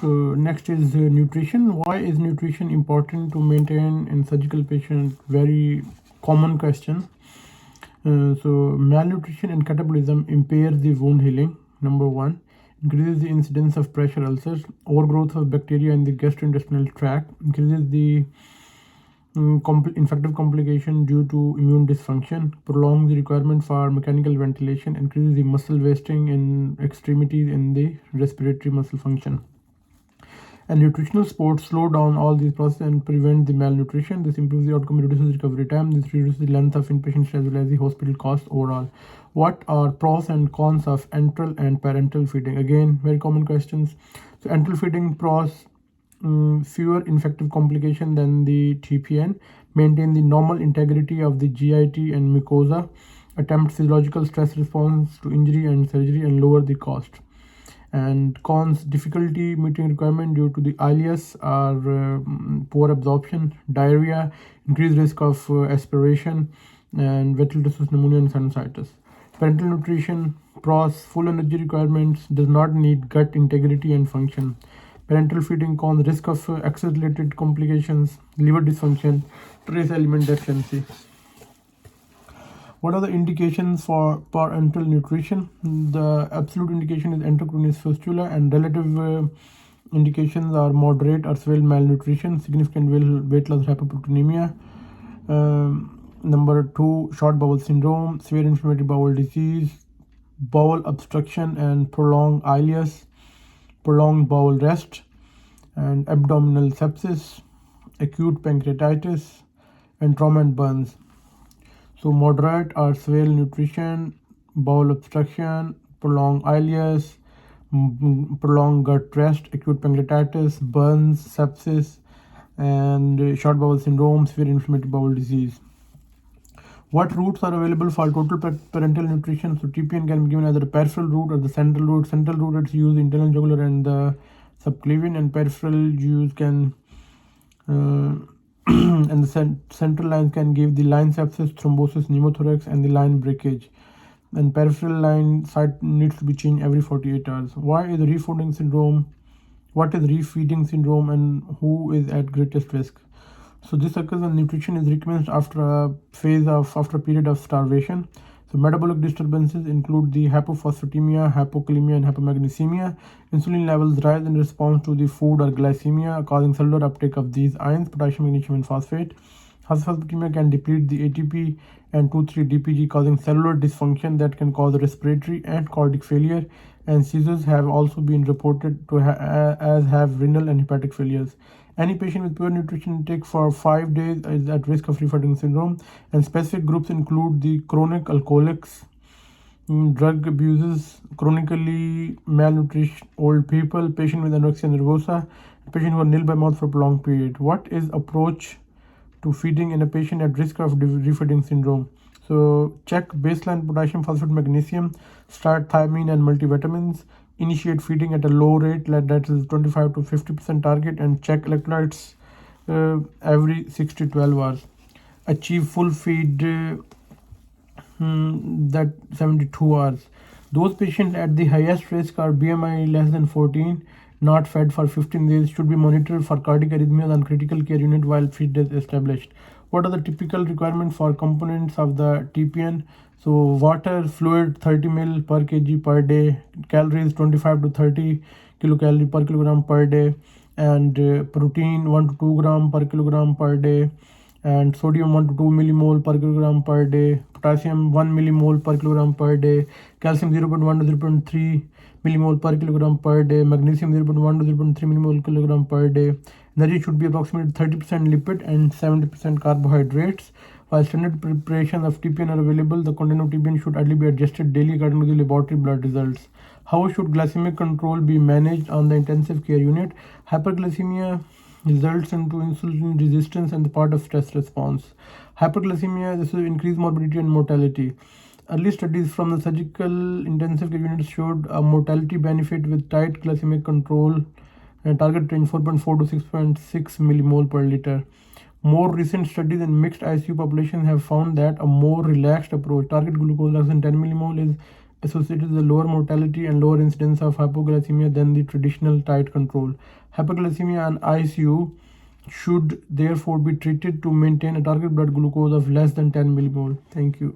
So next is nutrition. Why is nutrition important to maintain in surgical patients? Very common question. So malnutrition and catabolism impairs the wound healing. Number one, increases the incidence of pressure ulcers, overgrowth of bacteria in the gastrointestinal tract, increases the infective complication due to immune dysfunction, prolongs the requirement for mechanical ventilation, increases the muscle wasting in extremities in the respiratory muscle function. And nutritional sports slow down all these processes and prevent the malnutrition. This improves the outcome, reduces recovery time. This reduces the length of inpatient stay as well as the hospital cost overall. What are pros and cons of enteral and parenteral feeding? Again, very common questions. So enteral feeding pros: fewer infective complications than the TPN, maintain the normal integrity of the GIT and mucosa, attempt physiological stress response to injury and surgery, and lower the cost. And cons: difficulty meeting requirement due to the ileus or poor absorption, diarrhea, increased risk of aspiration, and ventilatus pneumonia and sinusitis. Parenteral nutrition pros: full energy requirements, does not need gut integrity and function. Parenteral feeding cons: risk of access-related complications, liver dysfunction, trace element deficiency. What are the indications for parenteral nutrition? The absolute indication is enterocutaneous fistula, and relative indications are moderate or severe malnutrition, significant weight loss, hyperproteinemia. Number two, short bowel syndrome, severe inflammatory bowel disease, bowel obstruction and prolonged ileus, prolonged bowel rest, and abdominal sepsis, acute pancreatitis, and trauma and burns. So moderate or severe nutrition, bowel obstruction, prolonged ileus, prolonged gut rest, acute pancreatitis, burns, sepsis, and short bowel syndrome, severe inflammatory bowel disease. What routes are available for total parenteral nutrition? So TPN can be given either a peripheral route or the central route. Central route, it's used internal jugular and the subclavian, and peripheral use can and the central line can give the line sepsis, thrombosis, pneumothorax, and the line breakage. And peripheral line site needs to be changed every 48 hours. Why is refeeding syndrome? What is refeeding syndrome, and who is at greatest risk? So this occurs when nutrition is recommenced after a period of starvation. So metabolic disturbances include the hypophosphatemia, hypokalemia, and hypomagnesemia. Insulin levels rise in response to the food or glycemia, causing cellular uptake of these ions, potassium, magnesium, and phosphate. Hypophosphatemia can deplete the ATP and 2,3-DPG, causing cellular dysfunction that can cause respiratory and cardiac failure. And seizures have also been reported to as have renal and hepatic failures. Any patient with poor nutrition intake for 5 days is at risk of refeeding syndrome, and specific groups include the chronic alcoholics, drug abusers, chronically malnourished old people, patient with anorexia nervosa, patient who are nil by mouth for a prolonged period. What is approach to feeding in a patient at risk of refeeding syndrome? So check baseline potassium, phosphate, magnesium, start thiamine and multivitamins, initiate feeding at a low rate, that is 25 to 50% target, and check electrolytes every 6 to 12 hours. Achieve full feed that 72 hours. Those patients at the highest risk are BMI less than 14, not fed for 15 days, should be monitored for cardiac arrhythmias on critical care unit while feed is established. What are the typical requirements for components of the TPN? So water, fluid 30 ml per kg per day, calories 25 to 30 kilocalorie per kilogram per day, and protein 1 to 2 gram per kilogram per day, and sodium 1 to 2 millimole per kilogram per day, potassium 1 millimole per kilogram per day, calcium 0.1 to 0.3 millimole per kilogram per day, magnesium 0.1 to 0.3 millimole per kilogram per day. Energy should be approximately 30% lipid and 70% carbohydrates. While standard preparations of TPN are available, the content of TPN should ideally be adjusted daily according to the laboratory blood results. How should glycemic control be managed on the intensive care unit? Hyperglycemia results into insulin resistance and the part of stress response. Hyperglycemia, this will increase morbidity and mortality. Early studies from the surgical intensive care unit showed a mortality benefit with tight glycemic control and target range 4.4 to 6.6 millimole per liter. More recent studies in mixed ICU populations have found that a more relaxed approach, target glucose less than 10 millimole, is associated with a lower mortality and lower incidence of hypoglycemia than the traditional diet control. Hypoglycemia and ICU should therefore be treated to maintain a target blood glucose of less than 10 millimole. Thank you.